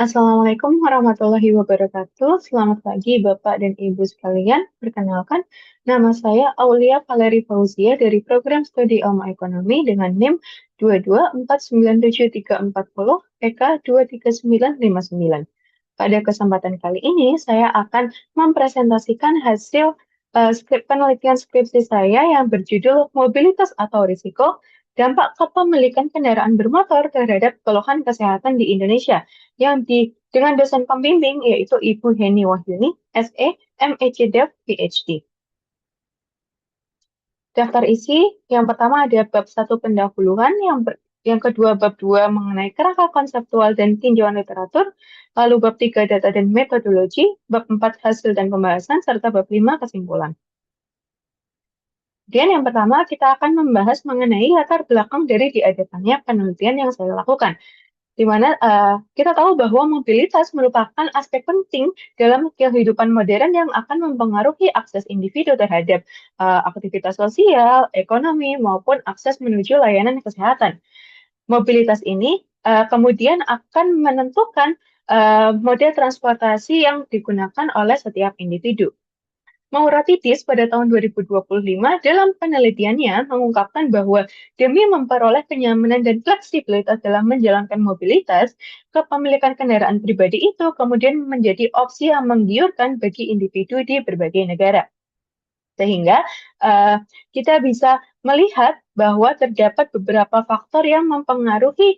Assalamualaikum warahmatullahi wabarakatuh. Selamat pagi Bapak dan Ibu sekalian. Perkenalkan, nama saya Aulia Valeri Fauzia dari Program Studi Ilmu Ekonomi dengan NIM 2249730 PK 23959. Pada kesempatan kali ini, saya akan mempresentasikan hasil penelitian skripsi saya yang berjudul Mobilitas atau Risiko, Dampak Kepemilikan Kendaraan Bermotor Terhadap Keluhan Kesehatan di Indonesia yang dengan dosen pembimbing yaitu Ibu Heni Wahyuni, SE, MEC Dev, PhD. Daftar isi yang pertama ada bab 1 pendahuluan, yang kedua bab 2 mengenai kerangka konseptual dan tinjauan literatur, lalu bab 3 data dan metodologi, bab 4 hasil dan pembahasan, serta bab 5 kesimpulan. Kemudian yang pertama kita akan membahas mengenai latar belakang dari diadakannya penelitian yang saya lakukan, di mana kita tahu bahwa mobilitas merupakan aspek penting dalam kehidupan modern yang akan mempengaruhi akses individu terhadap aktivitas sosial, ekonomi, maupun akses menuju layanan kesehatan. Mobilitas ini kemudian akan menentukan model transportasi yang digunakan oleh setiap individu. Mauratitis pada tahun 2025 dalam penelitiannya mengungkapkan bahwa demi memperoleh kenyamanan dan fleksibilitas dalam menjalankan mobilitas, kepemilikan kendaraan pribadi itu kemudian menjadi opsi yang menggiurkan bagi individu di berbagai negara. Sehingga kita bisa melihat bahwa terdapat beberapa faktor yang mempengaruhi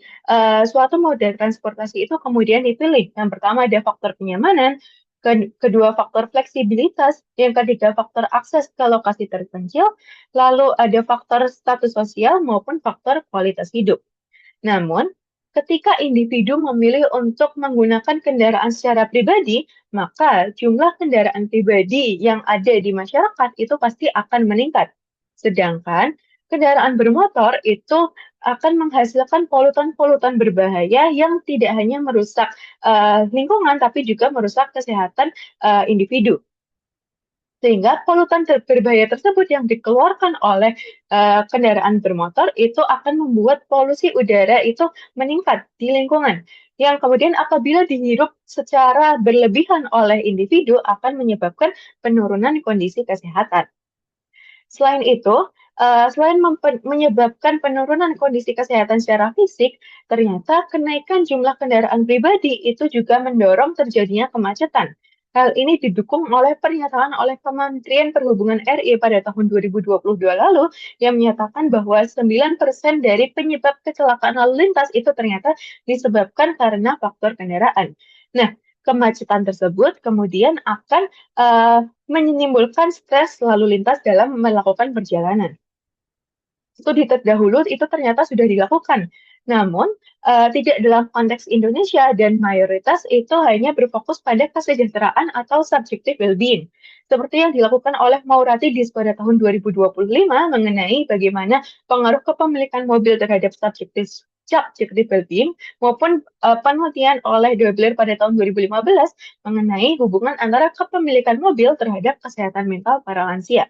suatu moda transportasi itu kemudian dipilih. Yang pertama ada faktor kenyamanan, kedua faktor fleksibilitas, yang ketiga faktor akses ke lokasi terpencil, lalu ada faktor status sosial maupun faktor kualitas hidup. Namun, ketika individu memilih untuk menggunakan kendaraan secara pribadi, maka jumlah kendaraan pribadi yang ada di masyarakat itu pasti akan meningkat. Sedangkan kendaraan bermotor itu akan menghasilkan polutan-polutan berbahaya yang tidak hanya merusak lingkungan, tapi juga merusak kesehatan individu. Sehingga polutan berbahaya tersebut yang dikeluarkan oleh kendaraan bermotor itu akan membuat polusi udara itu meningkat di lingkungan. Yang kemudian apabila dihirup secara berlebihan oleh individu akan menyebabkan penurunan kondisi kesehatan. Selain itu, selain menyebabkan penurunan kondisi kesehatan secara fisik, ternyata kenaikan jumlah kendaraan pribadi itu juga mendorong terjadinya kemacetan. Hal ini didukung oleh pernyataan oleh Kementerian Perhubungan RI pada tahun 2022 lalu yang menyatakan bahwa 9% dari penyebab kecelakaan lalu lintas itu ternyata disebabkan karena faktor kendaraan. Nah, kemacetan tersebut kemudian akan menimbulkan stres lalu lintas dalam melakukan perjalanan. Studi terdahulu itu ternyata sudah dilakukan, namun tidak dalam konteks Indonesia dan mayoritas itu hanya berfokus pada kesejahteraan atau subjective well-being. Seperti yang dilakukan oleh Mauratidis pada tahun 2025 mengenai bagaimana pengaruh kepemilikan mobil terhadap subjective well-being maupun penelitian oleh Dobler pada tahun 2015 mengenai hubungan antara kepemilikan mobil terhadap kesehatan mental para lansia.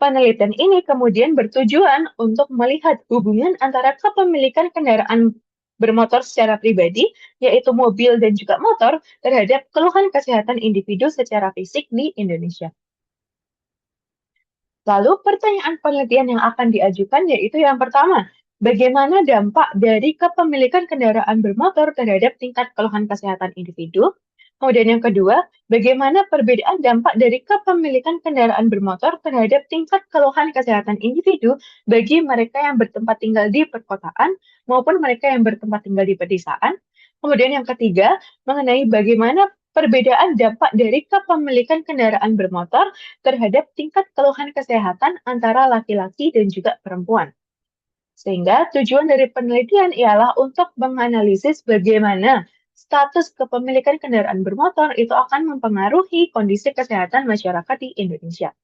Penelitian ini kemudian bertujuan untuk melihat hubungan antara kepemilikan kendaraan bermotor secara pribadi, yaitu mobil dan juga motor, terhadap keluhan kesehatan individu secara fisik di Indonesia. Lalu pertanyaan penelitian yang akan diajukan yaitu yang pertama, bagaimana dampak dari kepemilikan kendaraan bermotor terhadap tingkat keluhan kesehatan individu? Kemudian yang kedua, bagaimana perbedaan dampak dari kepemilikan kendaraan bermotor terhadap tingkat keluhan kesehatan individu bagi mereka yang bertempat tinggal di perkotaan maupun mereka yang bertempat tinggal di pedesaan? Kemudian yang ketiga, mengenai bagaimana perbedaan dampak dari kepemilikan kendaraan bermotor terhadap tingkat keluhan kesehatan antara laki-laki dan juga perempuan. Sehingga tujuan dari penelitian ialah untuk menganalisis bagaimana status kepemilikan kendaraan bermotor itu akan mempengaruhi kondisi kesehatan masyarakat di Indonesia.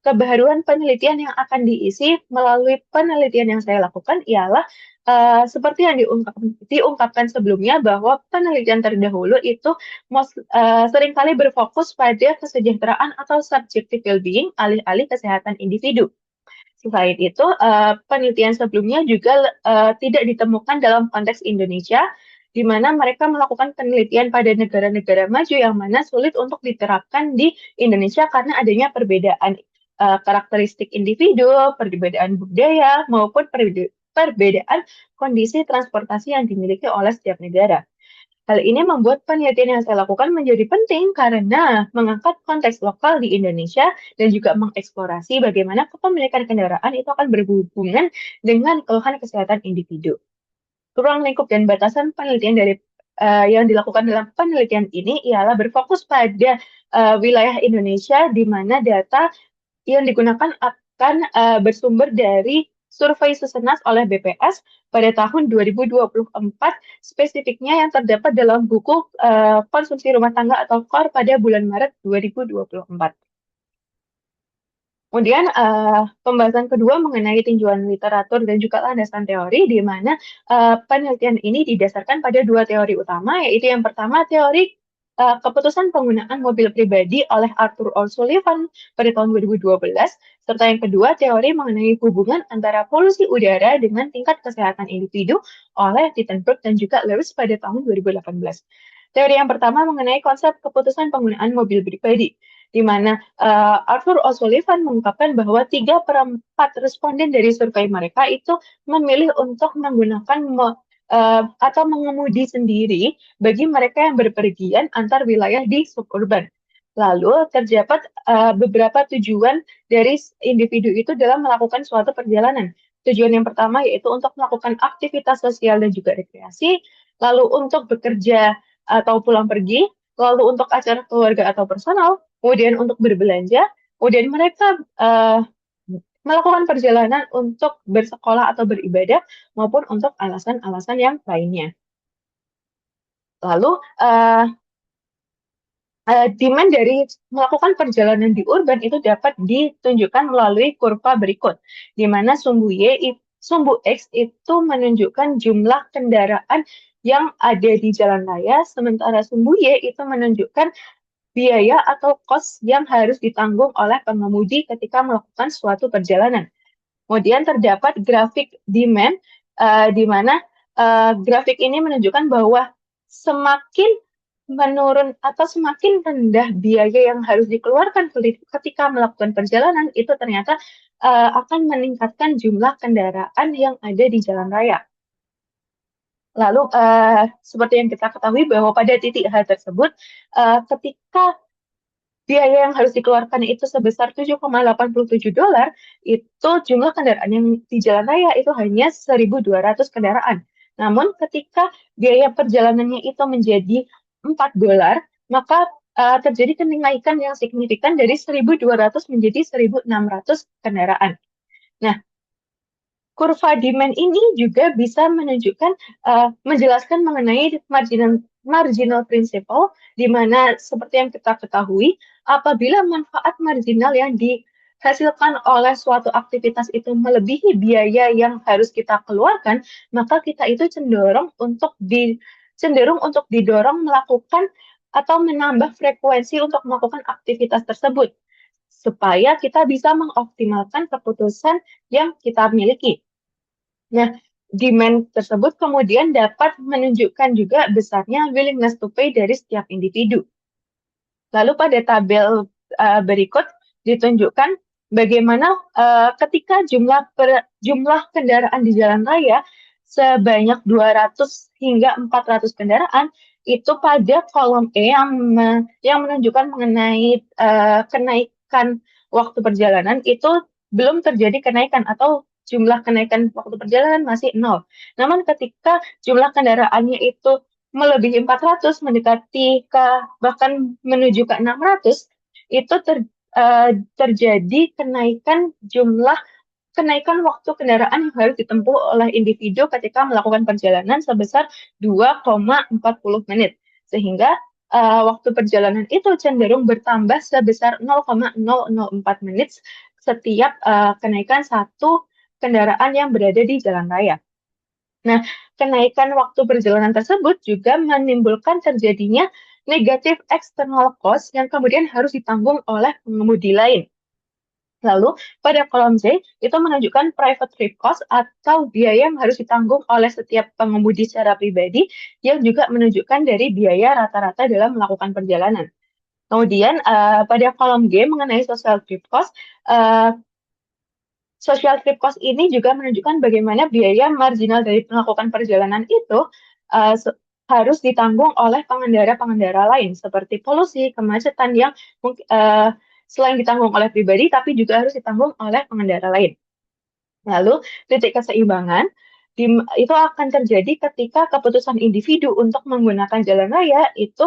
Kebaruan penelitian yang akan diisi melalui penelitian yang saya lakukan ialah seperti yang diungkapkan sebelumnya bahwa penelitian terdahulu itu seringkali berfokus pada kesejahteraan atau subjective well-being alih-alih kesehatan individu. Selain itu, penelitian sebelumnya juga tidak ditemukan dalam konteks Indonesia, di mana mereka melakukan penelitian pada negara-negara maju yang mana sulit untuk diterapkan di Indonesia karena adanya perbedaan karakteristik individu, perbedaan budaya, maupun perbedaan kondisi transportasi yang dimiliki oleh setiap negara. Hal ini membuat penelitian yang saya lakukan menjadi penting karena mengangkat konteks lokal di Indonesia dan juga mengeksplorasi bagaimana kepemilikan kendaraan itu akan berhubungan dengan keluhan kesehatan individu. Ruang lingkup dan batasan penelitian dari yang dilakukan dalam penelitian ini ialah berfokus pada wilayah Indonesia di mana data yang digunakan akan bersumber dari survei Susenas oleh BPS pada tahun 2024, spesifiknya yang terdapat dalam buku konsumsi rumah tangga atau KOR pada bulan Maret 2024. Kemudian pembahasan kedua mengenai tinjauan literatur dan juga landasan teori, di mana penelitian ini didasarkan pada dua teori utama, yaitu yang pertama teori keputusan penggunaan mobil pribadi oleh Arthur O'Sullivan pada tahun 2012, serta yang kedua teori mengenai hubungan antara polusi udara dengan tingkat kesehatan individu oleh Tittenberg dan juga Lewis pada tahun 2018. Teori yang pertama mengenai konsep keputusan penggunaan mobil pribadi, di mana Arthur O'Sullivan mengungkapkan bahwa 3/4 responden dari survei mereka itu memilih untuk menggunakan atau mengemudi sendiri bagi mereka yang berpergian antar wilayah di suburban. Lalu terdapat beberapa tujuan dari individu itu dalam melakukan suatu perjalanan. Tujuan yang pertama yaitu untuk melakukan aktivitas sosial dan juga rekreasi, lalu untuk bekerja atau pulang pergi, lalu untuk acara keluarga atau personal, kemudian untuk berbelanja, kemudian mereka melakukan perjalanan untuk bersekolah atau beribadah, maupun untuk alasan-alasan yang lainnya. Lalu, demand dari melakukan perjalanan di urban itu dapat ditunjukkan melalui kurva berikut, di mana sumbu X itu menunjukkan jumlah kendaraan yang ada di jalan raya, sementara sumbu Y itu menunjukkan biaya atau cost yang harus ditanggung oleh pengemudi ketika melakukan suatu perjalanan. Kemudian terdapat grafik demand, di mana grafik ini menunjukkan bahwa semakin menurun atau semakin rendah biaya yang harus dikeluarkan ketika melakukan perjalanan, itu ternyata akan meningkatkan jumlah kendaraan yang ada di jalan raya. Lalu, seperti yang kita ketahui bahwa pada titik H tersebut, ketika biaya yang harus dikeluarkan itu sebesar $7,87, itu jumlah kendaraan yang di jalan raya itu hanya 1.200 kendaraan. Namun ketika biaya perjalanannya itu menjadi $4, maka terjadi kenaikan yang signifikan dari 1.200 menjadi 1.600 kendaraan. Nah, kurva demand ini juga bisa menunjukkan, menjelaskan mengenai marginal principle, di mana seperti yang kita ketahui, apabila manfaat marginal yang dihasilkan oleh suatu aktivitas itu melebihi biaya yang harus kita keluarkan, maka kita itu cenderung untuk didorong melakukan atau menambah frekuensi untuk melakukan aktivitas tersebut, supaya kita bisa mengoptimalkan keputusan yang kita miliki. Nah, demand tersebut kemudian dapat menunjukkan juga besarnya willingness to pay dari setiap individu. Lalu pada tabel berikut ditunjukkan bagaimana ketika jumlah kendaraan di jalan raya sebanyak 200 hingga 400 kendaraan, itu pada kolom E yang menunjukkan mengenai kenaikan waktu perjalanan itu belum terjadi kenaikan atau jumlah kenaikan waktu perjalanan masih 0. Namun ketika jumlah kendaraannya itu melebihi 400, mendekati bahkan menuju ke 600, itu terjadi kenaikan waktu kendaraan yang harus ditempuh oleh individu ketika melakukan perjalanan sebesar 2,40 menit. Sehingga waktu perjalanan itu cenderung bertambah sebesar 0,004 menit setiap kenaikan satu kendaraan yang berada di jalan raya. Nah, kenaikan waktu perjalanan tersebut juga menimbulkan terjadinya negative external cost yang kemudian harus ditanggung oleh pengemudi lain. Lalu pada kolom C itu menunjukkan private trip cost atau biaya yang harus ditanggung oleh setiap pengemudi secara pribadi yang juga menunjukkan dari biaya rata-rata dalam melakukan perjalanan. Kemudian pada kolom G mengenai social trip cost, uh, social trip cost ini juga menunjukkan bagaimana biaya marginal dari melakukan perjalanan itu uh, harus ditanggung oleh pengendara-pengendara lain, seperti polusi, kemacetan yang selain ditanggung oleh pribadi, tapi juga harus ditanggung oleh pengendara lain. Lalu, titik keseimbangan itu akan terjadi ketika keputusan individu untuk menggunakan jalan raya itu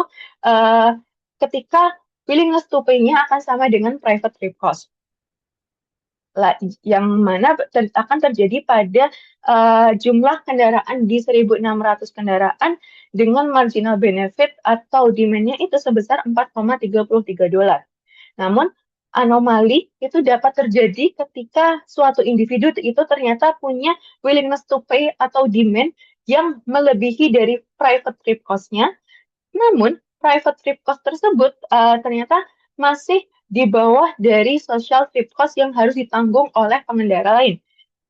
ketika willingness to pay-nya akan sama dengan private trip cost. Yang mana akan terjadi pada jumlah kendaraan di 1.600 kendaraan dengan marginal benefit atau demand-nya itu sebesar $4,33. Namun, anomali itu dapat terjadi ketika suatu individu itu ternyata punya willingness to pay atau demand yang melebihi dari private trip cost-nya. Namun, private trip cost tersebut ternyata masih di bawah dari social trip cost yang harus ditanggung oleh pengendara lain.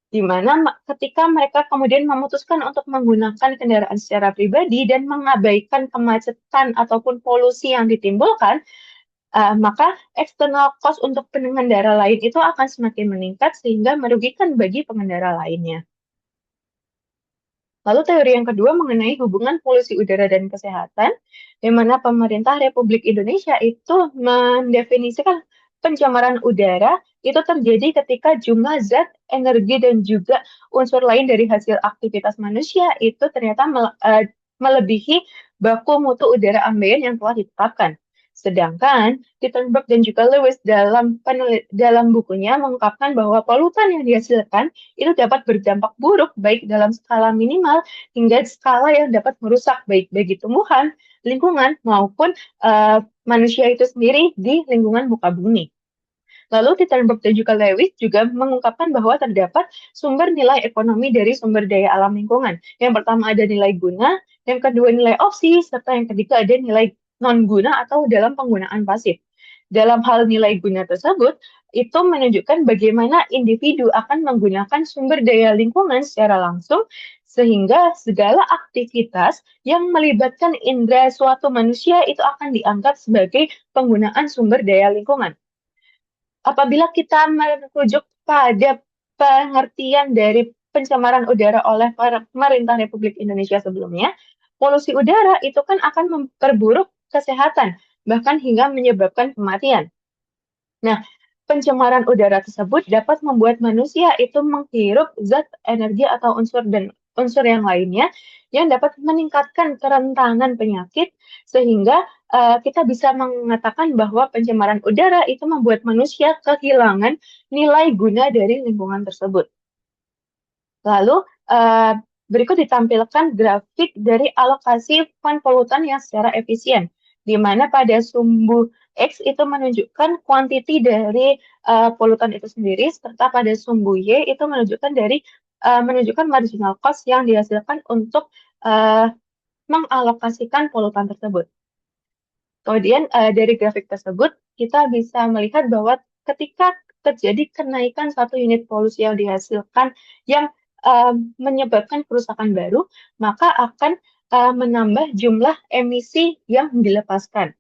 Di mana ketika mereka kemudian memutuskan untuk menggunakan kendaraan secara pribadi dan mengabaikan kemacetan ataupun polusi yang ditimbulkan, maka external cost untuk pengendara lain itu akan semakin meningkat sehingga merugikan bagi pengendara lainnya. Lalu teori yang kedua mengenai hubungan polusi udara dan kesehatan, di mana pemerintah Republik Indonesia itu mendefinisikan pencemaran udara itu terjadi ketika jumlah zat, energi, dan juga unsur lain dari hasil aktivitas manusia itu ternyata melebihi baku mutu udara ambien yang telah ditetapkan. Sedangkan Tittenberg dan juga Lewis dalam bukunya mengungkapkan bahwa polutan yang dihasilkan itu dapat berdampak buruk baik dalam skala minimal hingga skala yang dapat merusak baik bagi tumbuhan, lingkungan, maupun manusia itu sendiri di lingkungan muka bumi. Lalu Tittenberg dan juga Lewis juga mengungkapkan bahwa terdapat sumber nilai ekonomi dari sumber daya alam lingkungan. Yang pertama ada nilai guna, yang kedua nilai opsi, serta yang ketiga ada nilai non-guna atau dalam penggunaan pasif. Dalam hal nilai guna tersebut, itu menunjukkan bagaimana individu akan menggunakan sumber daya lingkungan secara langsung, sehingga segala aktivitas yang melibatkan indera suatu manusia itu akan dianggap sebagai penggunaan sumber daya lingkungan. Apabila kita merujuk pada pengertian dari pencemaran udara oleh pemerintah Republik Indonesia sebelumnya, polusi udara itu kan akan memperburuk kesehatan, bahkan hingga menyebabkan kematian. Nah, pencemaran udara tersebut dapat membuat manusia itu menghirup zat, energi, atau unsur yang lainnya yang dapat meningkatkan kerentanan penyakit sehingga kita bisa mengatakan bahwa pencemaran udara itu membuat manusia kehilangan nilai guna dari lingkungan tersebut. Lalu berikut ditampilkan grafik dari alokasi fund polutan yang secara efisien, di mana pada sumbu X itu menunjukkan kuantiti dari polutan itu sendiri, serta pada sumbu Y itu menunjukkan marginal cost yang dihasilkan untuk mengalokasikan polutan tersebut. Kemudian dari grafik tersebut kita bisa melihat bahwa ketika terjadi kenaikan satu unit polusi yang dihasilkan yang menyebabkan kerusakan baru, maka akan menambah jumlah emisi yang dilepaskan.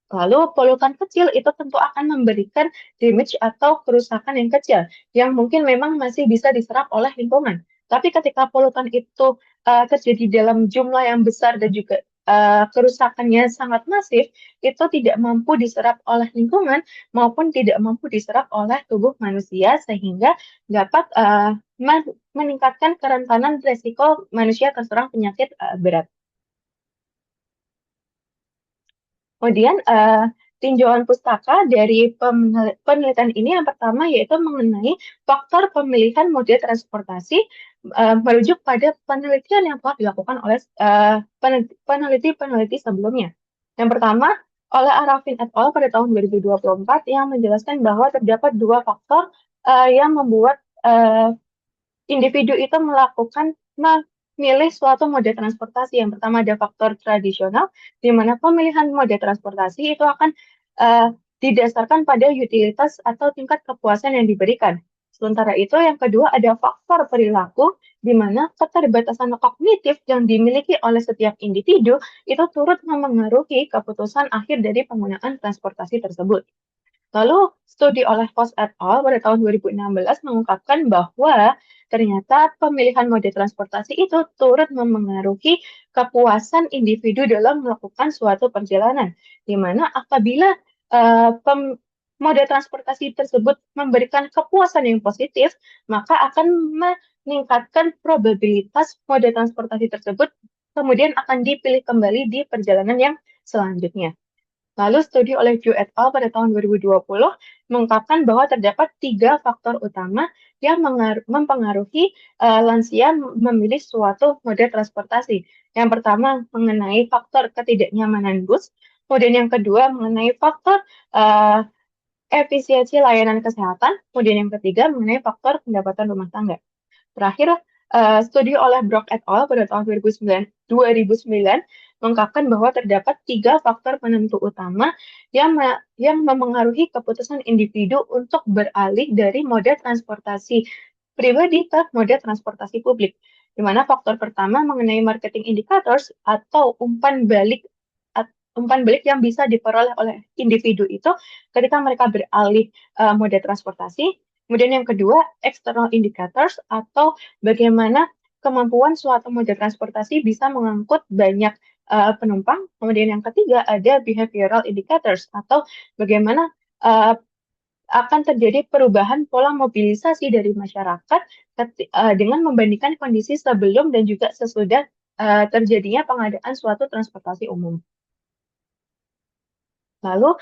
Lalu polutan kecil itu tentu akan memberikan damage atau kerusakan yang kecil, yang mungkin memang masih bisa diserap oleh lingkungan. Tapi ketika polutan itu terjadi dalam jumlah yang besar dan juga kerusakannya sangat masif, itu tidak mampu diserap oleh lingkungan maupun tidak mampu diserap oleh tubuh manusia sehingga dapat meningkatkan kerentanan resiko manusia terserang penyakit berat. Kemudian tinjauan pustaka dari penelitian ini yang pertama yaitu mengenai faktor pemilihan moda transportasi merujuk pada penelitian yang telah dilakukan oleh peneliti-peneliti sebelumnya. Yang pertama, oleh Arafin et al. Pada tahun 2024 yang menjelaskan bahwa terdapat dua faktor yang membuat individu itu melakukan memilih suatu moda transportasi. Yang pertama ada faktor tradisional, di mana pemilihan moda transportasi itu akan didasarkan pada utilitas atau tingkat kepuasan yang diberikan. Sementara itu, yang kedua ada faktor perilaku, di mana keterbatasan kognitif yang dimiliki oleh setiap individu itu turut memengaruhi keputusan akhir dari penggunaan transportasi tersebut. Lalu, studi oleh Voss et al. Pada tahun 2016 mengungkapkan bahwa ternyata pemilihan mode transportasi itu turut memengaruhi kepuasan individu dalam melakukan suatu perjalanan, di mana apabila mode transportasi tersebut memberikan kepuasan yang positif, maka akan meningkatkan probabilitas mode transportasi tersebut kemudian akan dipilih kembali di perjalanan yang selanjutnya. Lalu studi oleh Zhu et al. Pada tahun 2020 mengungkapkan bahwa terdapat 3 faktor utama yang mempengaruhi lansia memilih suatu mode transportasi. Yang pertama mengenai faktor ketidaknyamanan bus, kemudian yang kedua mengenai faktor efisiensi layanan kesehatan, kemudian yang ketiga mengenai faktor pendapatan rumah tangga. Terakhir, studi oleh Brock et al. Pada tahun 2009 mengungkapkan bahwa terdapat 3 faktor penentu utama yang memengaruhi keputusan individu untuk beralih dari mode transportasi pribadi ke mode transportasi publik. Di mana faktor pertama mengenai marketing indicators atau umpan balik yang bisa diperoleh oleh individu itu ketika mereka beralih mode transportasi. Kemudian yang kedua, external indicators atau bagaimana kemampuan suatu moda transportasi bisa mengangkut banyak penumpang. Kemudian yang ketiga ada behavioral indicators atau bagaimana uh, akan terjadi perubahan pola mobilisasi dari masyarakat dengan membandingkan kondisi sebelum dan juga sesudah terjadinya pengadaan suatu transportasi umum. Lalu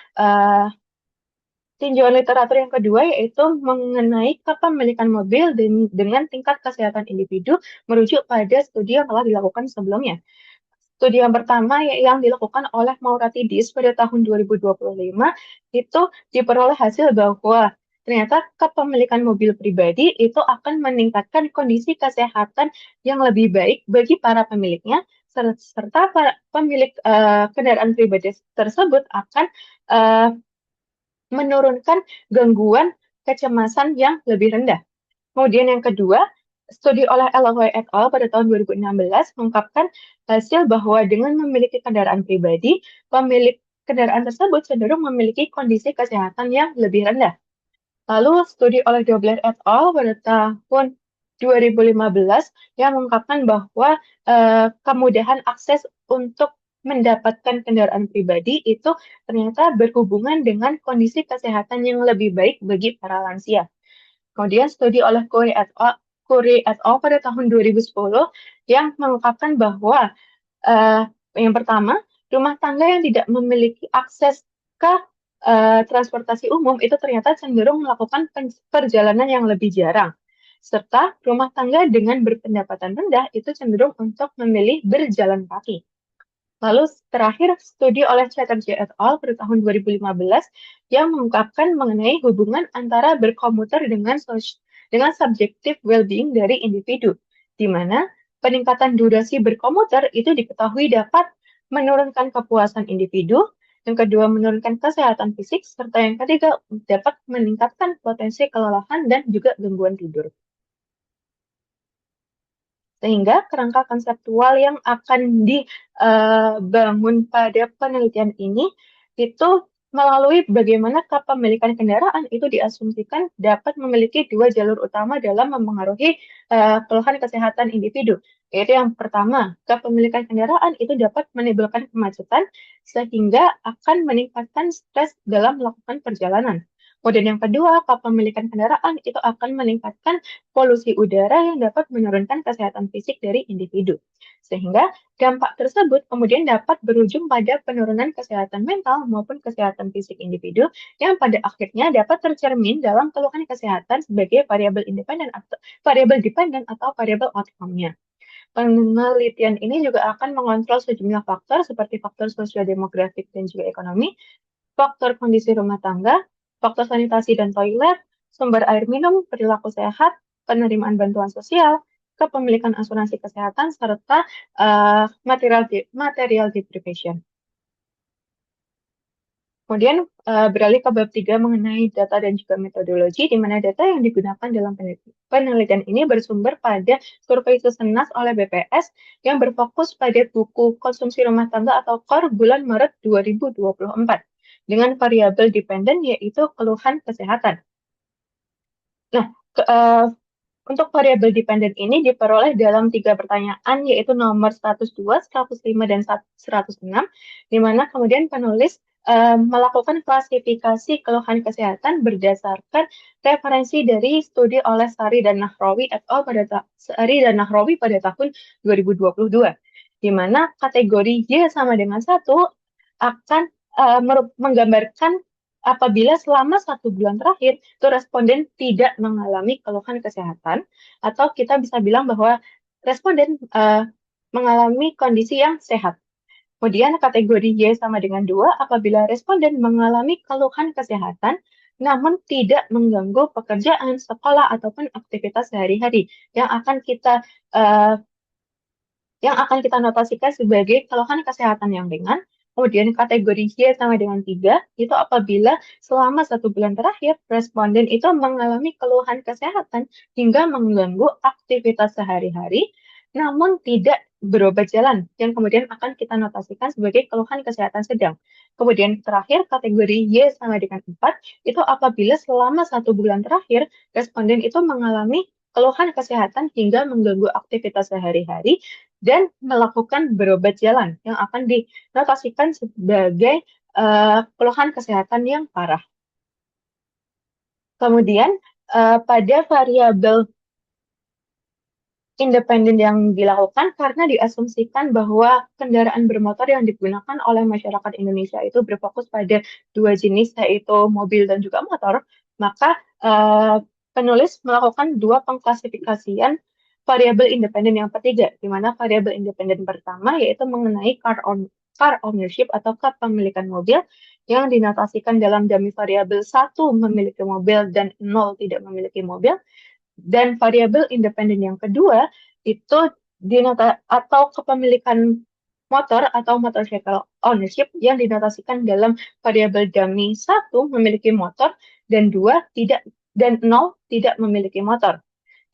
tinjauan literatur yang kedua yaitu mengenai kepemilikan mobil dengan tingkat kesehatan individu merujuk pada studi yang telah dilakukan sebelumnya. Studi yang pertama yang dilakukan oleh Mauratidis pada tahun 2025 itu diperoleh hasil bahwa ternyata kepemilikan mobil pribadi itu akan meningkatkan kondisi kesehatan yang lebih baik bagi para pemiliknya serta para pemilik kendaraan pribadi tersebut akan uh, menurunkan gangguan kecemasan yang lebih rendah. Kemudian yang kedua, studi oleh Eloy et al. Pada tahun 2016 mengungkapkan hasil bahwa dengan memiliki kendaraan pribadi, pemilik kendaraan tersebut cenderung memiliki kondisi kesehatan yang lebih rendah. Lalu studi oleh Dobler et al. Pada tahun 2015 yang mengungkapkan bahwa kemudahan akses untuk mendapatkan kendaraan pribadi itu ternyata berhubungan dengan kondisi kesehatan yang lebih baik bagi para lansia. Kemudian studi oleh Corey et al. Pada tahun 2010 yang mengungkapkan bahwa uh, yang pertama, rumah tangga yang tidak memiliki akses ke transportasi umum itu ternyata cenderung melakukan perjalanan yang lebih jarang. Serta rumah tangga dengan berpendapatan rendah itu cenderung untuk memilih berjalan kaki. Lalu terakhir studi oleh Chatterjee et al. Pada tahun 2015 yang mengungkapkan mengenai hubungan antara berkomuter dengan subjective well-being dari individu, di mana peningkatan durasi berkomuter itu diketahui dapat menurunkan kepuasan individu, yang kedua menurunkan kesehatan fisik, serta yang ketiga dapat meningkatkan potensi kelelahan dan juga gangguan tidur. Sehingga kerangka konseptual yang akan dibangun pada penelitian ini itu melalui bagaimana kepemilikan kendaraan itu diasumsikan dapat memiliki 2 jalur utama dalam memengaruhi keluhan kesehatan individu. Yaitu yang pertama, kepemilikan kendaraan itu dapat menimbulkan kemacetan sehingga akan meningkatkan stres dalam melakukan perjalanan. Kemudian yang kedua, kepemilikan kendaraan itu akan meningkatkan polusi udara yang dapat menurunkan kesehatan fisik dari individu. Sehingga dampak tersebut kemudian dapat berujung pada penurunan kesehatan mental maupun kesehatan fisik individu yang pada akhirnya dapat tercermin dalam keluhan kesehatan sebagai variabel independen atau variabel dependen atau variabel outcome-nya. Penelitian ini juga akan mengontrol sejumlah faktor seperti faktor sosiodemografik dan juga ekonomi, faktor kondisi rumah tangga, faktor sanitasi dan toilet, sumber air minum, perilaku sehat, penerimaan bantuan sosial, kepemilikan asuransi kesehatan, serta material deprivation. Kemudian beralih ke bab 3 mengenai data dan juga metodologi, di mana data yang digunakan dalam penelitian ini bersumber pada survei Susenas oleh BPS yang berfokus pada buku konsumsi rumah tangga atau KOR bulan Maret 2024 dengan variabel dependen yaitu keluhan kesehatan. Nah, untuk variabel dependen ini diperoleh dalam 3 pertanyaan, yaitu nomor 102, 105, dan 106, di mana kemudian penulis melakukan klasifikasi keluhan kesehatan berdasarkan referensi dari studi oleh Sari dan Nahrawi et al. Pada tahun 2022, di mana kategori Y sama dengan 1 akan menggambarkan apabila selama 1 bulan terakhir itu responden tidak mengalami keluhan kesehatan, atau kita bisa bilang bahwa responden mengalami kondisi yang sehat. Kemudian kategori Y sama dengan 2 apabila responden mengalami keluhan kesehatan namun tidak mengganggu pekerjaan, sekolah, ataupun aktivitas sehari-hari yang akan kita uh, notasikan sebagai keluhan kesehatan yang ringan. Kemudian kategori Y sama dengan 3, itu apabila selama 1 bulan terakhir, responden itu mengalami keluhan kesehatan hingga mengganggu aktivitas sehari-hari, namun tidak berobat jalan, yang kemudian akan kita notasikan sebagai keluhan kesehatan sedang. Kemudian terakhir, kategori Y sama dengan 4, itu apabila selama 1 bulan terakhir, responden itu mengalami keluhan kesehatan hingga mengganggu aktivitas sehari-hari, dan melakukan berobat jalan yang akan dinotasikan sebagai keluhan kesehatan yang parah. Kemudian pada variabel independen yang dilakukan karena diasumsikan bahwa kendaraan bermotor yang digunakan oleh masyarakat Indonesia itu berfokus pada 2 jenis, yaitu mobil dan juga motor, maka penulis melakukan 2 pengklasifikasian variabel independen yang ketiga, di mana variabel independen pertama yaitu mengenai car ownership atau kepemilikan mobil yang dinotasikan dalam dummy variabel 1 memiliki mobil dan 0 tidak memiliki mobil. Dan variabel independen yang kedua itu atau kepemilikan motor atau motorcycle ownership yang dinotasikan dalam variabel dummy 1 memiliki motor dan 2 tidak dan 0 tidak memiliki motor.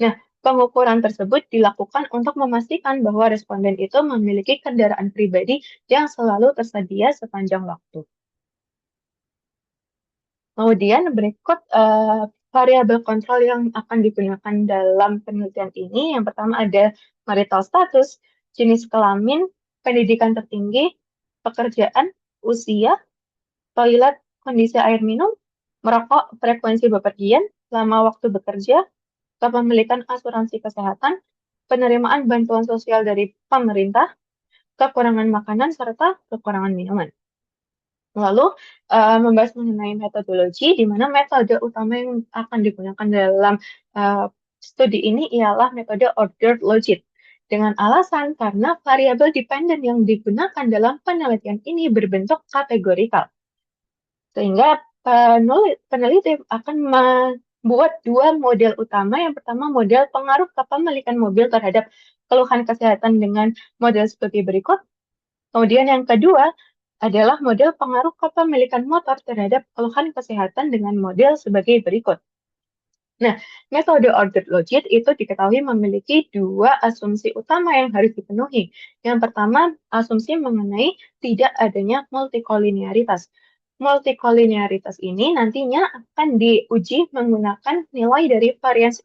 Nah, pengukuran tersebut dilakukan untuk memastikan bahwa responden itu memiliki kendaraan pribadi yang selalu tersedia sepanjang waktu. Kemudian berikut variabel kontrol yang akan digunakan dalam penelitian ini. Yang pertama ada marital status, jenis kelamin, pendidikan tertinggi, pekerjaan, usia, toilet, kondisi air minum, merokok, frekuensi bepergian, lama waktu bekerja, kepemilikan asuransi kesehatan, penerimaan bantuan sosial dari pemerintah, kekurangan makanan, serta kekurangan minuman. Lalu membahas mengenai metodologi, di mana metode utama yang akan digunakan dalam studi ini ialah metode ordered logit. Dengan alasan karena variabel dependen yang digunakan dalam penelitian ini berbentuk kategorikal. Sehingga peneliti akan membuat 2 model utama. Yang pertama model pengaruh kepemilikan mobil terhadap keluhan kesehatan dengan model seperti berikut. Kemudian yang kedua adalah model pengaruh kepemilikan motor terhadap keluhan kesehatan dengan model sebagai berikut. Nah, metode ordered logit itu diketahui memiliki 2 asumsi utama yang harus dipenuhi. Yang pertama, asumsi mengenai tidak adanya multikolinearitas. Multikolinearitas ini nantinya akan diuji menggunakan nilai dari variance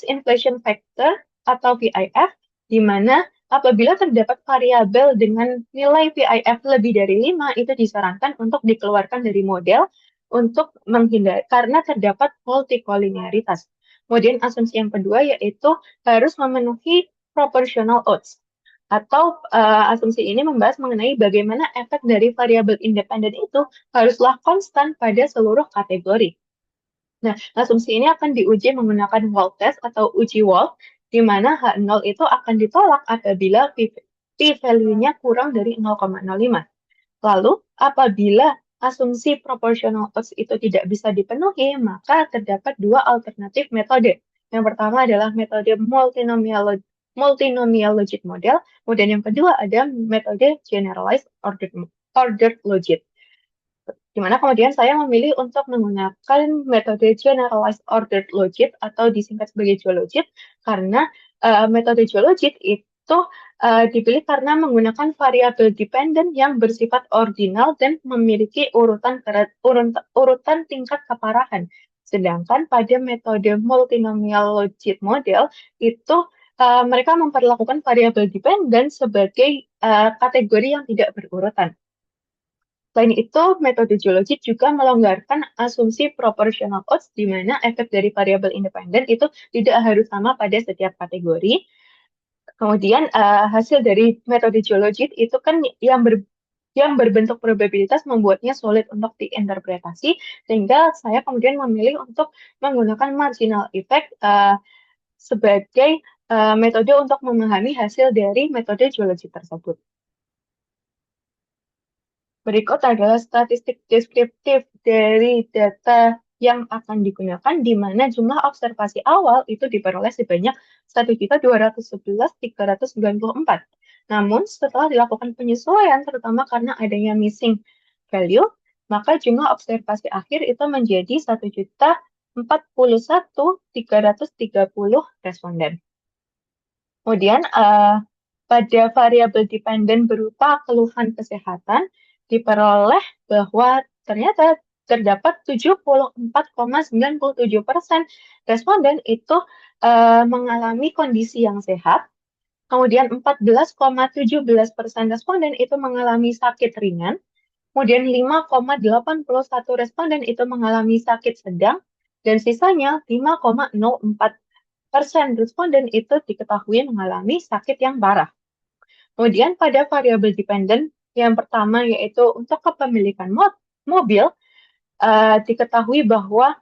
inflation factor atau VIF, di mana apabila terdapat variabel dengan nilai VIF lebih dari 5, itu disarankan untuk dikeluarkan dari model untuk menghindari karena terdapat multikolinearitas. Kemudian asumsi yang kedua yaitu harus memenuhi proportional odds. Atau asumsi ini membahas mengenai bagaimana efek dari variabel independen itu haruslah konstan pada seluruh kategori. Nah, asumsi ini akan diuji menggunakan Wald test atau uji Wald, di mana H0 itu akan ditolak apabila p-value-nya kurang dari 0,05. Lalu, apabila asumsi proportional odds itu tidak bisa dipenuhi, maka terdapat 2 alternatif metode. Yang pertama adalah metode multinomial logit model, kemudian yang kedua ada metode generalized ordered logit. Di mana kemudian saya memilih untuk menggunakan metode Generalized Ordered Logit atau disingkat sebagai GeoLogit karena metode GeoLogit itu dipilih karena menggunakan variabel dependent yang bersifat ordinal dan memiliki urutan tingkat keparahan. Sedangkan pada metode multinomial logit model itu mereka memperlakukan variabel dependent sebagai kategori yang tidak berurutan. Selain itu, metode geologik juga melonggarkan asumsi proportional odds di mana efek dari variabel independen itu tidak harus sama pada setiap kategori. Kemudian hasil dari metode geologik itu kan yang berbentuk probabilitas membuatnya sulit untuk diinterpretasi, sehingga saya kemudian memilih untuk menggunakan marginal effect sebagai metode untuk memahami hasil dari metode geologik tersebut. Berikut adalah statistik deskriptif dari data yang akan digunakan, di mana jumlah observasi awal itu diperoleh sebanyak 1.211.394. Namun, setelah dilakukan penyesuaian, terutama karena adanya missing value, maka jumlah observasi akhir itu menjadi 1.041.330 responden. Kemudian, pada variabel dependen berupa keluhan kesehatan, diperoleh bahwa ternyata terdapat 74,97% responden itu mengalami kondisi yang sehat, kemudian 14,17% responden itu mengalami sakit ringan, kemudian 5,81 responden itu mengalami sakit sedang, dan sisanya 5,04% responden itu diketahui mengalami sakit yang parah. Kemudian pada variabel dependent yang pertama yaitu untuk kepemilikan mobil, diketahui bahwa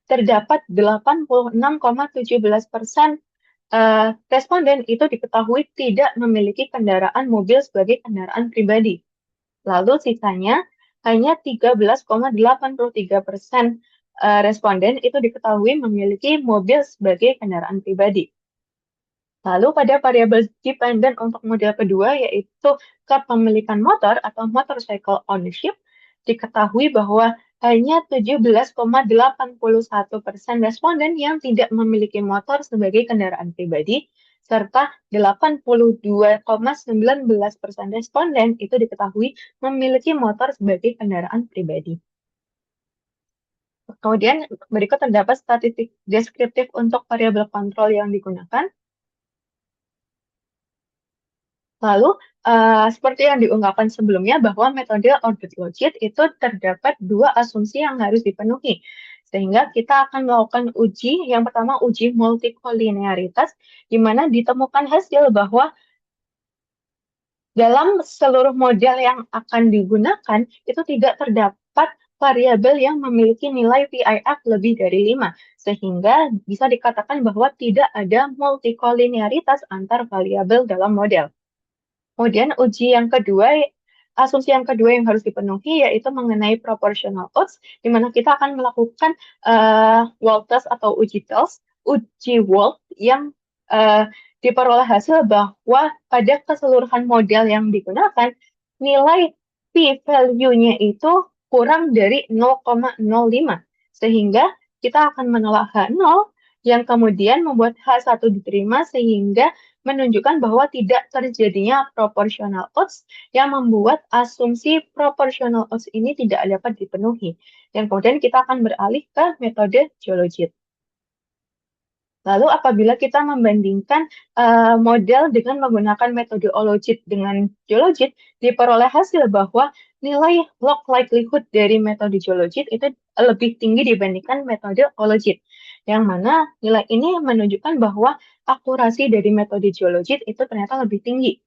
terdapat 86,17% responden itu diketahui tidak memiliki kendaraan mobil sebagai kendaraan pribadi. Lalu sisanya hanya 13,83% responden itu diketahui memiliki mobil sebagai kendaraan pribadi. Lalu pada variabel dependent untuk model kedua yaitu kepemilikan motor atau motorcycle ownership, diketahui bahwa hanya 17,81% responden yang tidak memiliki motor sebagai kendaraan pribadi, serta 82,19% responden itu diketahui memiliki motor sebagai kendaraan pribadi. Kemudian berikut terdapat statistik deskriptif untuk variabel kontrol yang digunakan. Lalu, seperti yang diungkapkan sebelumnya bahwa metode ordered logit itu terdapat dua asumsi yang harus dipenuhi. Sehingga kita akan melakukan uji, yang pertama uji multikolinearitas, di mana ditemukan hasil bahwa dalam seluruh model yang akan digunakan, itu tidak terdapat variabel yang memiliki nilai VIF lebih dari 5, sehingga bisa dikatakan bahwa tidak ada multikolinearitas antar variabel dalam model. Kemudian asumsi yang kedua yang harus dipenuhi yaitu mengenai proportional odds, di mana kita akan melakukan Wald test atau uji Wald yang diperoleh hasil bahwa pada keseluruhan model yang digunakan, nilai p-value-nya itu kurang dari 0,05, sehingga kita akan menolak H0 yang kemudian membuat H1 diterima sehingga menunjukkan bahwa tidak terjadinya proportional odds yang membuat asumsi proportional odds ini tidak dapat dipenuhi. Dan kemudian kita akan beralih ke metode geologit. Lalu apabila kita membandingkan model dengan menggunakan metode ologit dengan geologit, diperoleh hasil bahwa nilai log likelihood dari metode geologit itu lebih tinggi dibandingkan metode ologit. Yang mana nilai ini menunjukkan bahwa akurasi dari metode geologit itu ternyata lebih tinggi.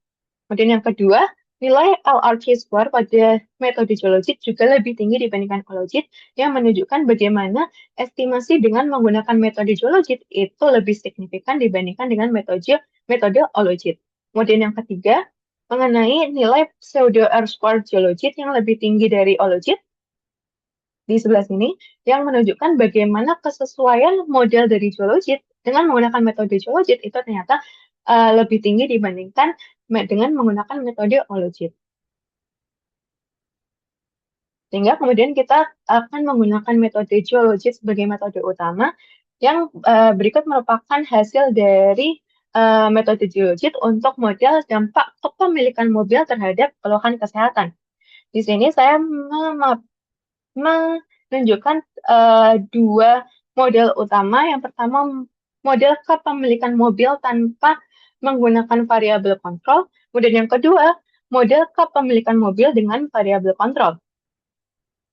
Kemudian yang kedua, nilai LRT square pada metode geologit juga lebih tinggi dibandingkan ologit yang menunjukkan bagaimana estimasi dengan menggunakan metode geologit itu lebih signifikan dibandingkan dengan metode ologit. Kemudian yang ketiga, mengenai nilai pseudo R-square geologit yang lebih tinggi dari ologit di sebelah sini, yang menunjukkan bagaimana kesesuaian model dari geologit dengan menggunakan metode geologit itu ternyata lebih tinggi dibandingkan dengan menggunakan metode ologit. Sehingga kemudian kita akan menggunakan metode geologis sebagai metode utama yang berikut merupakan hasil dari metode geologis untuk model dampak kepemilikan mobil terhadap keluhan kesehatan. Di sini saya menunjukkan dua model utama. Yang pertama, model kepemilikan mobil tanpa menggunakan variabel kontrol. Kemudian yang kedua, model kepemilikan mobil dengan variabel kontrol.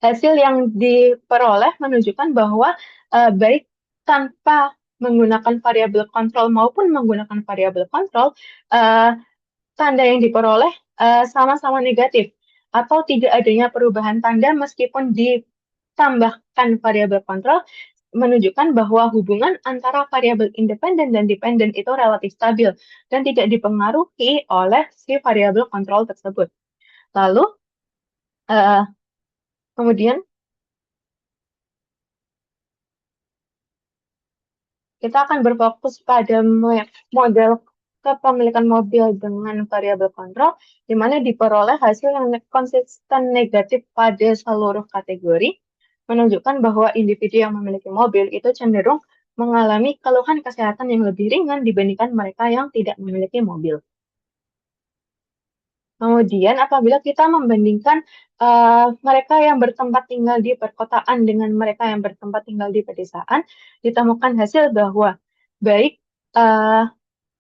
Hasil yang diperoleh menunjukkan bahwa baik tanpa menggunakan variabel kontrol maupun menggunakan variabel kontrol, tanda yang diperoleh sama-sama negatif atau tidak adanya perubahan tanda meskipun ditambahkan variabel kontrol menunjukkan bahwa hubungan antara variabel independen dan dependen itu relatif stabil dan tidak dipengaruhi oleh si variabel kontrol tersebut. Lalu kemudian kita akan berfokus pada model kepemilikan mobil dengan variabel kontrol, di mana diperoleh hasil yang konsisten negatif pada seluruh kategori, menunjukkan bahwa individu yang memiliki mobil itu cenderung mengalami keluhan kesehatan yang lebih ringan dibandingkan mereka yang tidak memiliki mobil. Kemudian apabila kita membandingkan mereka yang bertempat tinggal di perkotaan dengan mereka yang bertempat tinggal di pedesaan, ditemukan hasil bahwa baik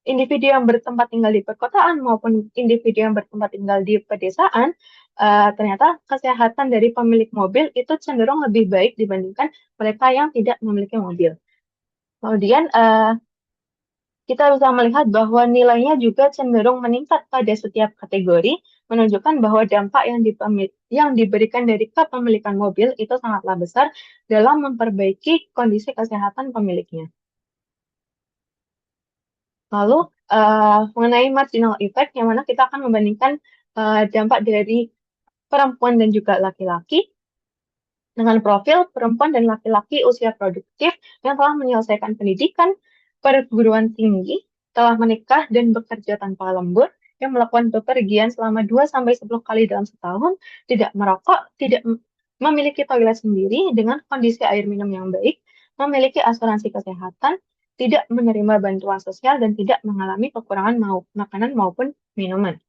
individu yang bertempat tinggal di perkotaan maupun individu yang bertempat tinggal di pedesaan, ternyata kesehatan dari pemilik mobil itu cenderung lebih baik dibandingkan mereka yang tidak memiliki mobil. Kemudian kita bisa melihat bahwa nilainya juga cenderung meningkat pada setiap kategori, menunjukkan bahwa dampak yang diberikan dari kepemilikan mobil itu sangatlah besar dalam memperbaiki kondisi kesehatan pemiliknya. Lalu, mengenai marginal effect, yang mana kita akan membandingkan dampak dari perempuan dan juga laki-laki dengan profil perempuan dan laki-laki usia produktif yang telah menyelesaikan pendidikan, perguruan tinggi, telah menikah dan bekerja tanpa lembur, yang melakukan bepergian selama 2-10 kali dalam setahun, tidak merokok, tidak memiliki toilet sendiri dengan kondisi air minum yang baik, memiliki asuransi kesehatan, tidak menerima bantuan sosial, dan tidak mengalami kekurangan makanan maupun minuman.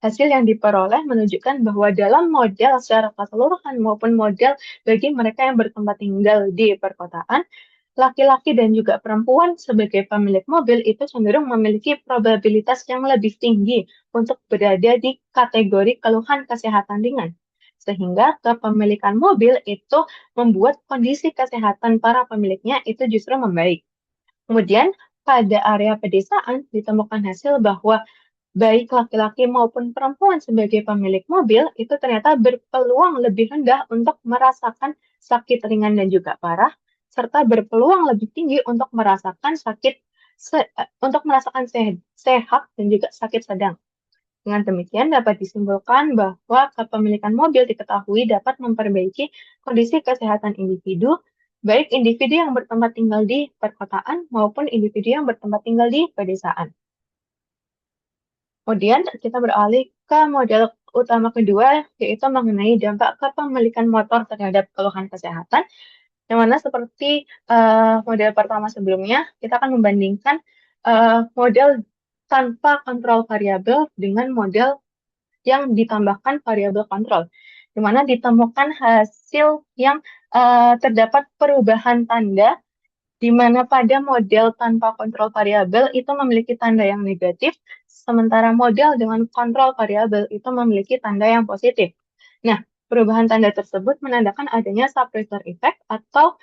Hasil yang diperoleh menunjukkan bahwa dalam model secara keseluruhan maupun model bagi mereka yang bertempat tinggal di perkotaan, laki-laki dan juga perempuan sebagai pemilik mobil itu cenderung memiliki probabilitas yang lebih tinggi untuk berada di kategori keluhan kesehatan ringan. Sehingga kepemilikan mobil itu membuat kondisi kesehatan para pemiliknya itu justru membaik. Kemudian pada area pedesaan ditemukan hasil bahwa baik laki-laki maupun perempuan sebagai pemilik mobil itu ternyata berpeluang lebih rendah untuk merasakan sakit ringan dan juga parah, serta berpeluang lebih tinggi untuk merasakan sehat dan juga sakit sedang. Dengan demikian dapat disimpulkan bahwa kepemilikan mobil diketahui dapat memperbaiki kondisi kesehatan individu, baik individu yang bertempat tinggal di perkotaan maupun individu yang bertempat tinggal di pedesaan. Kemudian kita beralih ke model utama kedua, yaitu mengenai dampak kepemilikan motor terhadap keluhan kesehatan, yang mana seperti model pertama sebelumnya, kita akan membandingkan model tanpa kontrol variabel dengan model yang ditambahkan variabel kontrol, di mana ditemukan hasil yang terdapat perubahan tanda di mana pada model tanpa kontrol variabel itu memiliki tanda yang negatif, sementara model dengan kontrol variabel itu memiliki tanda yang positif. Nah, perubahan tanda tersebut menandakan adanya suppressor effect atau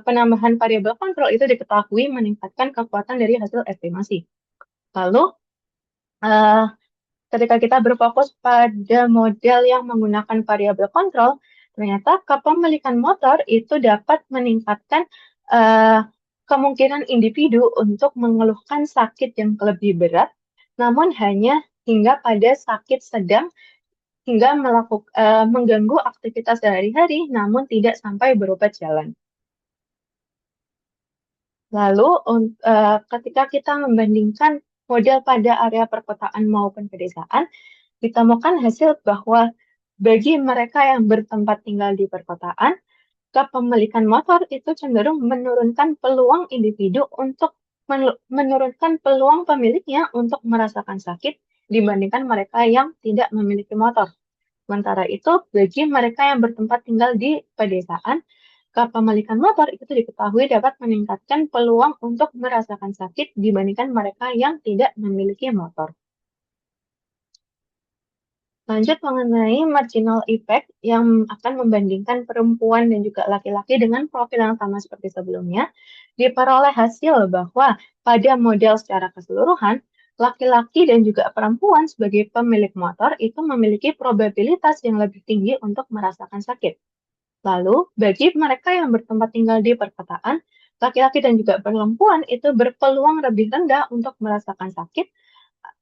penambahan variabel kontrol itu diketahui meningkatkan kekuatan dari hasil estimasi. Lalu, ketika kita berfokus pada model yang menggunakan variabel kontrol, ternyata kepemilikan motor itu dapat meningkatkan kemungkinan individu untuk mengeluhkan sakit yang lebih berat, namun hanya hingga pada sakit sedang hingga mengganggu aktivitas sehari-hari, namun tidak sampai berobat jalan. Lalu, ketika kita membandingkan model pada area perkotaan maupun pedesaan, ditemukan hasil bahwa bagi mereka yang bertempat tinggal di perkotaan, kepemilikan motor itu cenderung menurunkan peluang individu untuk menurunkan peluang pemiliknya untuk merasakan sakit dibandingkan mereka yang tidak memiliki motor. Sementara itu, bagi mereka yang bertempat tinggal di pedesaan, kepemilikan motor itu diketahui dapat meningkatkan peluang untuk merasakan sakit dibandingkan mereka yang tidak memiliki motor. Lanjut mengenai marginal effect yang akan membandingkan perempuan dan juga laki-laki dengan profil yang sama seperti sebelumnya, diperoleh hasil bahwa pada model secara keseluruhan, laki-laki dan juga perempuan sebagai pemilik motor itu memiliki probabilitas yang lebih tinggi untuk merasakan sakit. Lalu, bagi mereka yang bertempat tinggal di perkotaan, laki-laki dan juga perempuan itu berpeluang lebih rendah untuk merasakan sakit,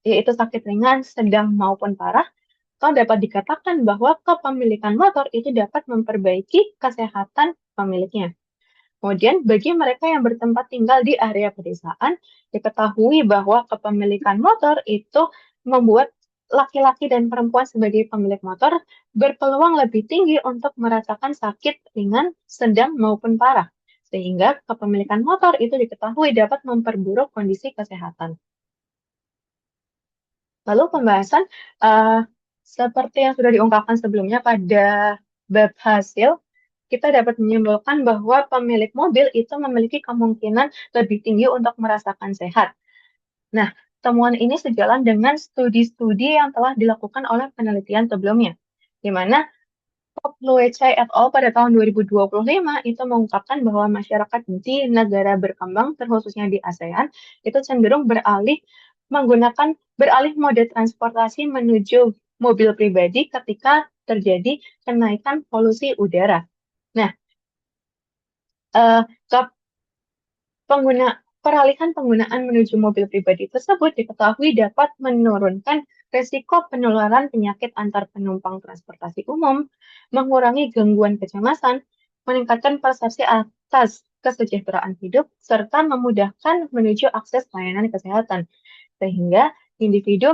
yaitu sakit ringan, sedang maupun parah, atau dapat dikatakan bahwa kepemilikan motor itu dapat memperbaiki kesehatan pemiliknya. Kemudian, bagi mereka yang bertempat tinggal di area pedesaan, diketahui bahwa kepemilikan motor itu membuat laki-laki dan perempuan sebagai pemilik motor berpeluang lebih tinggi untuk merasakan sakit ringan, sedang, maupun parah. Sehingga kepemilikan motor itu diketahui dapat memperburuk kondisi kesehatan. Lalu pembahasan seperti yang sudah diungkapkan sebelumnya pada bab hasil, kita dapat menyimpulkan bahwa pemilik mobil itu memiliki kemungkinan lebih tinggi untuk merasakan sehat. Nah, temuan ini sejalan dengan studi-studi yang telah dilakukan oleh penelitian sebelumnya, di mana Popluecai et al. Pada tahun 2025 itu mengungkapkan bahwa masyarakat di negara berkembang, terkhususnya di ASEAN, itu cenderung beralih mode transportasi menuju mobil pribadi ketika terjadi kenaikan polusi udara. Nah, peralihan penggunaan menuju mobil pribadi tersebut diketahui dapat menurunkan resiko penularan penyakit antar penumpang transportasi umum, mengurangi gangguan kecemasan, meningkatkan persepsi atas kesejahteraan hidup, serta memudahkan menuju akses layanan kesehatan. Sehingga individu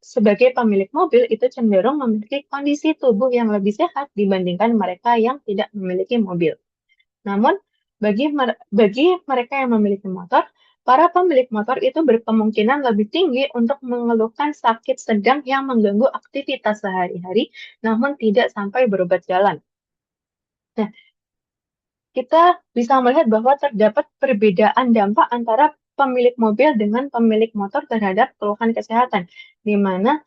sebagai pemilik mobil itu cenderung memiliki kondisi tubuh yang lebih sehat dibandingkan mereka yang tidak memiliki mobil. Namun, bagi mereka yang memiliki motor, para pemilik motor itu berkemungkinan lebih tinggi untuk mengeluhkan sakit sedang yang mengganggu aktivitas sehari-hari, namun tidak sampai berobat jalan. Nah, kita bisa melihat bahwa terdapat perbedaan dampak antara pemilik mobil dengan pemilik motor terhadap keluhan kesehatan, di mana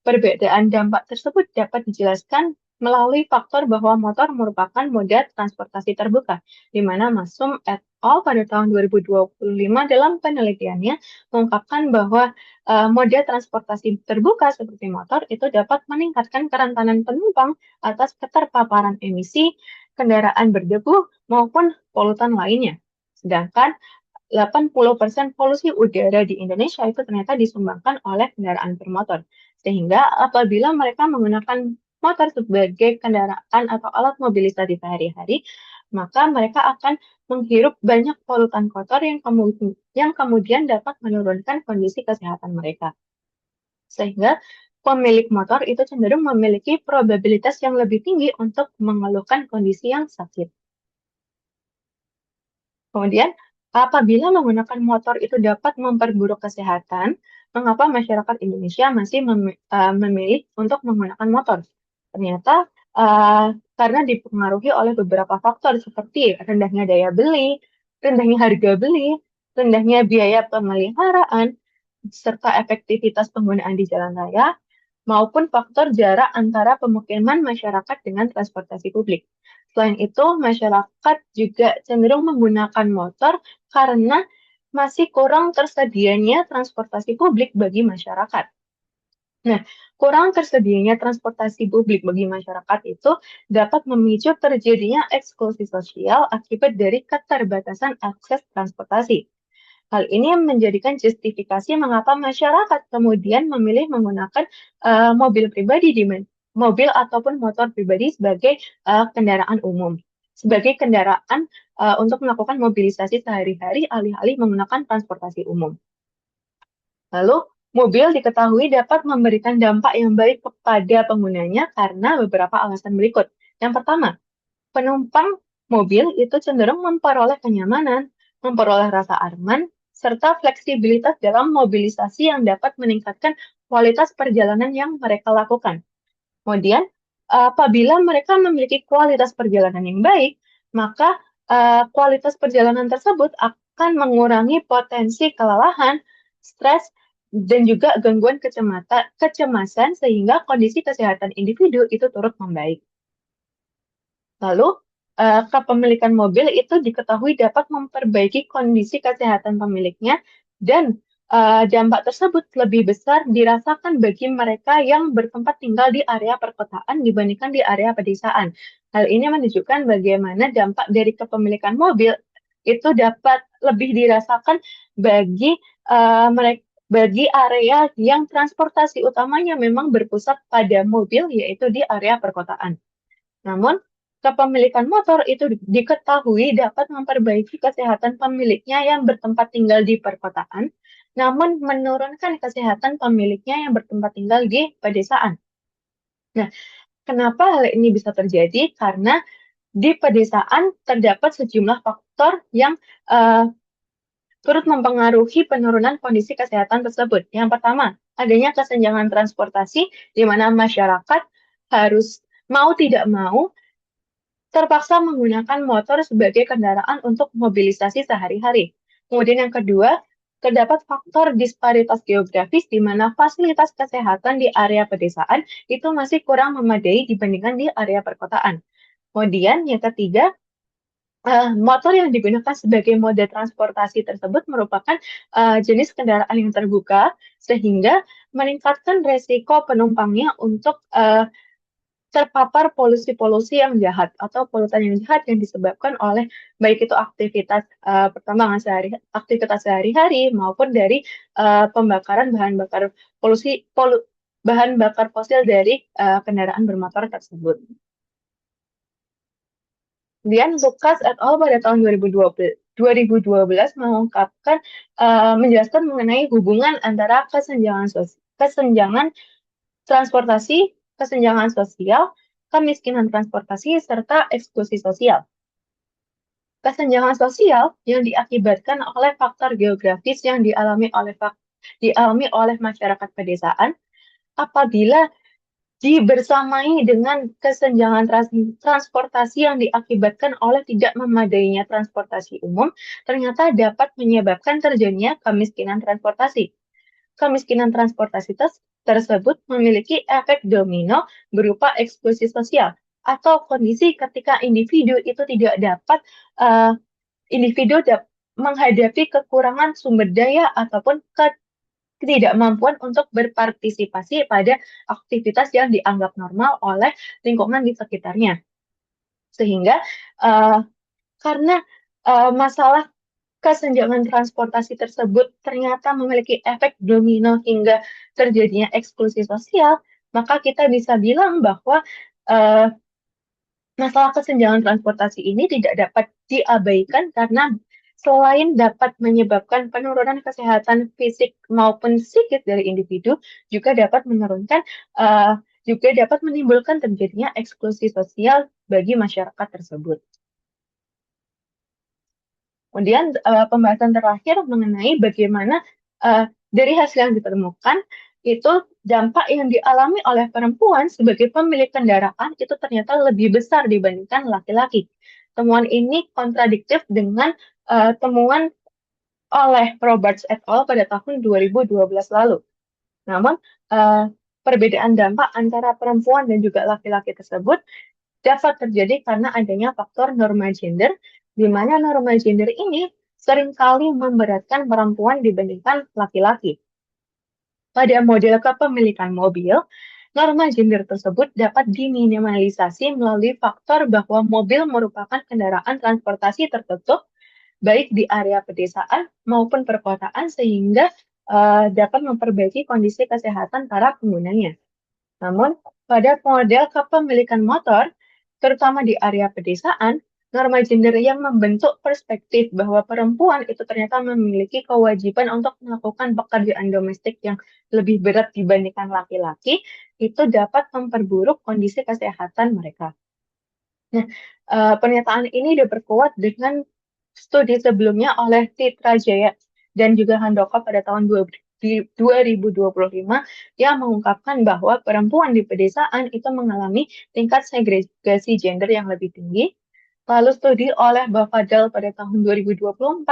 perbedaan dampak tersebut dapat dijelaskan melalui faktor bahwa motor merupakan moda transportasi terbuka, di mana Masum et al. Pada tahun 2025 dalam penelitiannya mengungkapkan bahwa moda transportasi terbuka seperti motor itu dapat meningkatkan kerentanan penumpang atas keterpaparan emisi, kendaraan berdebu, maupun polutan lainnya. Sedangkan 80% polusi udara di Indonesia itu ternyata disumbangkan oleh kendaraan bermotor. Sehingga apabila mereka menggunakan motor sebagai kendaraan atau alat mobilisasi sehari-hari, maka mereka akan menghirup banyak polutan kotor yang kemudian dapat menurunkan kondisi kesehatan mereka. Sehingga pemilik motor itu cenderung memiliki probabilitas yang lebih tinggi untuk mengeluhkan kondisi yang sakit. Kemudian, apabila menggunakan motor itu dapat memperburuk kesehatan, mengapa masyarakat Indonesia masih memilih untuk menggunakan motor? Ternyata karena dipengaruhi oleh beberapa faktor seperti rendahnya daya beli, rendahnya harga beli, rendahnya biaya pemeliharaan, serta efektivitas penggunaan di jalan raya, maupun faktor jarak antara pemukiman masyarakat dengan transportasi publik. Selain itu, masyarakat juga cenderung menggunakan motor karena masih kurang tersedianya transportasi publik bagi masyarakat. Nah, kurang tersedianya transportasi publik bagi masyarakat itu dapat memicu terjadinya eksklusi sosial akibat dari keterbatasan akses transportasi. Hal ini menjadikan justifikasi mengapa masyarakat kemudian memilih menggunakan mobil pribadi mobil ataupun motor pribadi sebagai kendaraan umum, sebagai kendaraan untuk melakukan mobilisasi sehari-hari alih-alih menggunakan transportasi umum. Lalu Mobil diketahui dapat memberikan dampak yang baik kepada penggunanya karena beberapa alasan berikut. Yang pertama, penumpang mobil itu cenderung memperoleh kenyamanan, memperoleh rasa aman, serta fleksibilitas dalam mobilisasi yang dapat meningkatkan kualitas perjalanan yang mereka lakukan. Kemudian, apabila mereka memiliki kualitas perjalanan yang baik, maka kualitas perjalanan tersebut akan mengurangi potensi kelelahan, stres, dan juga gangguan kecemasan sehingga kondisi kesehatan individu itu turut membaik. Lalu, kepemilikan mobil itu diketahui dapat memperbaiki kondisi kesehatan pemiliknya dan dampak tersebut lebih besar dirasakan bagi mereka yang bertempat tinggal di area perkotaan dibandingkan di area pedesaan. Hal ini menunjukkan bagaimana dampak dari kepemilikan mobil itu dapat lebih dirasakan bagi mereka bagi area yang transportasi utamanya memang berpusat pada mobil, yaitu di area perkotaan. Namun, kepemilikan motor itu diketahui dapat memperbaiki kesehatan pemiliknya yang bertempat tinggal di perkotaan, namun menurunkan kesehatan pemiliknya yang bertempat tinggal di pedesaan. Nah, kenapa hal ini bisa terjadi? Karena di pedesaan terdapat sejumlah faktor yang turut mempengaruhi penurunan kondisi kesehatan tersebut. Yang pertama, adanya kesenjangan transportasi di mana masyarakat harus mau tidak mau terpaksa menggunakan motor sebagai kendaraan untuk mobilisasi sehari-hari. Kemudian yang kedua, terdapat faktor disparitas geografis di mana fasilitas kesehatan di area pedesaan itu masih kurang memadai dibandingkan di area perkotaan. Kemudian yang ketiga, motor yang digunakan sebagai mode transportasi tersebut merupakan jenis kendaraan yang terbuka sehingga meningkatkan resiko penumpangnya untuk terpapar polusi-polusi yang jahat atau polutan yang jahat yang disebabkan oleh baik itu aktivitas aktivitas sehari-hari maupun dari pembakaran bahan bakar fosil dari kendaraan bermotor tersebut. Kemudian Lucas et al. Pada tahun 2012 mengungkapkan menjelaskan mengenai hubungan antara kesenjangan transportasi, kesenjangan sosial, kemiskinan transportasi, serta eksklusi sosial. Kesenjangan sosial yang diakibatkan oleh faktor geografis yang dialami oleh masyarakat pedesaan apabila dibersamai dengan kesenjangan transportasi yang diakibatkan oleh tidak memadainya transportasi umum, ternyata dapat menyebabkan terjadinya kemiskinan transportasi. Kemiskinan transportasi tersebut memiliki efek domino berupa eksklusi sosial atau kondisi ketika individu itu tidak dapat menghadapi kekurangan sumber daya ataupun ketidakmampuan untuk berpartisipasi pada aktivitas yang dianggap normal oleh lingkungan di sekitarnya. Sehingga karena masalah kesenjangan transportasi tersebut ternyata memiliki efek domino hingga terjadinya eksklusi sosial, maka kita bisa bilang bahwa masalah kesenjangan transportasi ini tidak dapat diabaikan karena selain dapat menyebabkan penurunan kesehatan fisik maupun psikis dari individu, juga dapat menimbulkan terjadinya eksklusi sosial bagi masyarakat tersebut. Kemudian pembahasan terakhir mengenai bagaimana dari hasil yang ditemukan itu dampak yang dialami oleh perempuan sebagai pemilik kendaraan itu ternyata lebih besar dibandingkan laki-laki. Temuan ini kontradiktif dengan temuan oleh Roberts et al. Pada tahun 2012 lalu. Namun, perbedaan dampak antara perempuan dan juga laki-laki tersebut dapat terjadi karena adanya faktor norma gender, di mana norma gender ini seringkali memberatkan perempuan dibandingkan laki-laki. Pada model kepemilikan mobil, norma gender tersebut dapat diminimalisasi melalui faktor bahwa mobil merupakan kendaraan transportasi tertutup, baik di area pedesaan maupun perkotaan, sehingga dapat memperbaiki kondisi kesehatan para penggunanya. Namun, pada model kepemilikan motor, terutama di area pedesaan, norma gender yang membentuk perspektif bahwa perempuan itu ternyata memiliki kewajiban untuk melakukan pekerjaan domestik yang lebih berat dibandingkan laki-laki, itu dapat memperburuk kondisi kesehatan mereka. Nah, pernyataan ini diperkuat dengan studi sebelumnya oleh Citra Jaya dan juga Handoko pada tahun 2025 yang mengungkapkan bahwa perempuan di pedesaan itu mengalami tingkat segregasi gender yang lebih tinggi. Lalu studi oleh Bafadal pada tahun 2024,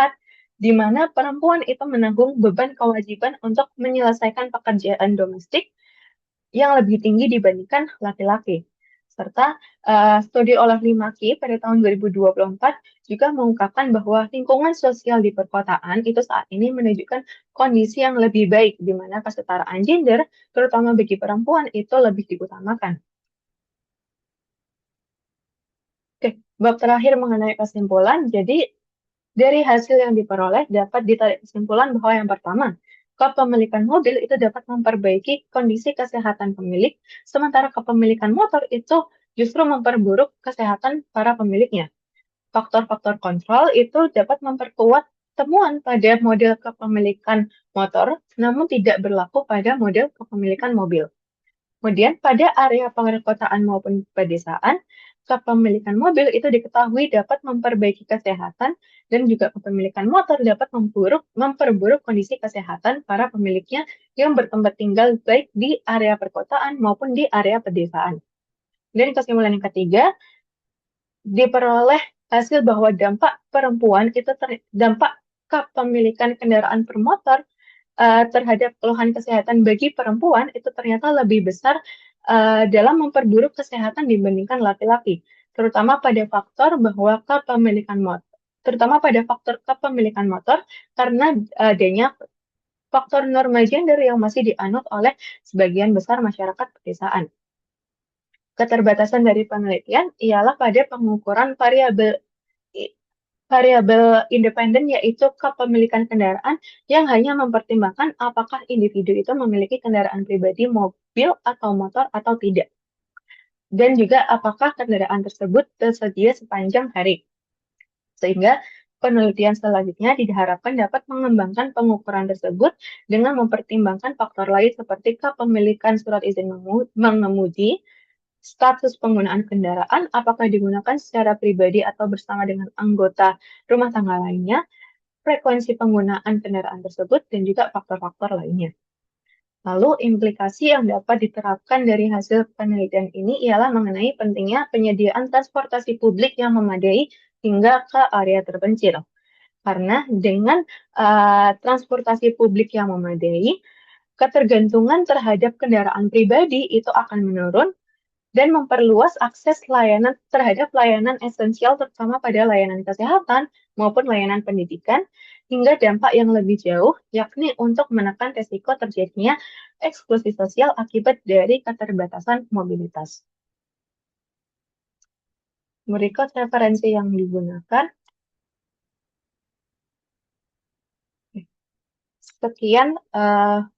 di mana perempuan itu menanggung beban kewajiban untuk menyelesaikan pekerjaan domestik yang lebih tinggi dibandingkan laki-laki. Serta studi oleh Limaki pada tahun 2024 juga mengungkapkan bahwa lingkungan sosial di perkotaan itu saat ini menunjukkan kondisi yang lebih baik, di mana kesetaraan gender, terutama bagi perempuan, itu lebih diutamakan. Oke, bab terakhir mengenai kesimpulan. Jadi, dari hasil yang diperoleh dapat ditarik kesimpulan bahwa yang pertama, kepemilikan mobil itu dapat memperbaiki kondisi kesehatan pemilik, sementara kepemilikan motor itu justru memperburuk kesehatan para pemiliknya. Faktor-faktor kontrol itu dapat memperkuat temuan pada model kepemilikan motor, namun tidak berlaku pada model kepemilikan mobil. Kemudian pada area perkotaan maupun pedesaan, kepemilikan mobil itu diketahui dapat memperbaiki kesehatan dan juga kepemilikan motor dapat memperburuk kondisi kesehatan para pemiliknya yang bertempat tinggal baik di area perkotaan maupun di area pedesaan. Dan kesimpulan yang ketiga, diperoleh hasil bahwa dampak perempuan itu dampak kepemilikan kendaraan bermotor terhadap keluhan kesehatan bagi perempuan itu ternyata lebih besar dalam memperburuk kesehatan dibandingkan laki-laki, terutama pada faktor bahwa kepemilikan motor, terutama pada faktor kepemilikan motor karena adanya faktor norma gender yang masih dianut oleh sebagian besar masyarakat pedesaan. Keterbatasan dari penelitian ialah pada pengukuran variabel independen yaitu kepemilikan kendaraan yang hanya mempertimbangkan apakah individu itu memiliki kendaraan pribadi, mobil, atau motor atau tidak. Dan juga apakah kendaraan tersebut tersedia sepanjang hari. Sehingga penelitian selanjutnya diharapkan dapat mengembangkan pengukuran tersebut dengan mempertimbangkan faktor lain seperti kepemilikan surat izin mengemudi, status penggunaan kendaraan, apakah digunakan secara pribadi atau bersama dengan anggota rumah tangga lainnya, frekuensi penggunaan kendaraan tersebut, dan juga faktor-faktor lainnya. Lalu, implikasi yang dapat diterapkan dari hasil penelitian ini ialah mengenai pentingnya penyediaan transportasi publik yang memadai hingga ke area terpencil. Karena dengan transportasi publik yang memadai, ketergantungan terhadap kendaraan pribadi itu akan menurun dan memperluas akses layanan terhadap layanan esensial terutama pada layanan kesehatan maupun layanan pendidikan hingga dampak yang lebih jauh yakni untuk menekan resiko terjadinya eksklusi sosial akibat dari keterbatasan mobilitas. Berikut referensi yang digunakan. Sekian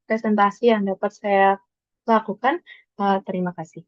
presentasi yang dapat saya lakukan. Terima kasih.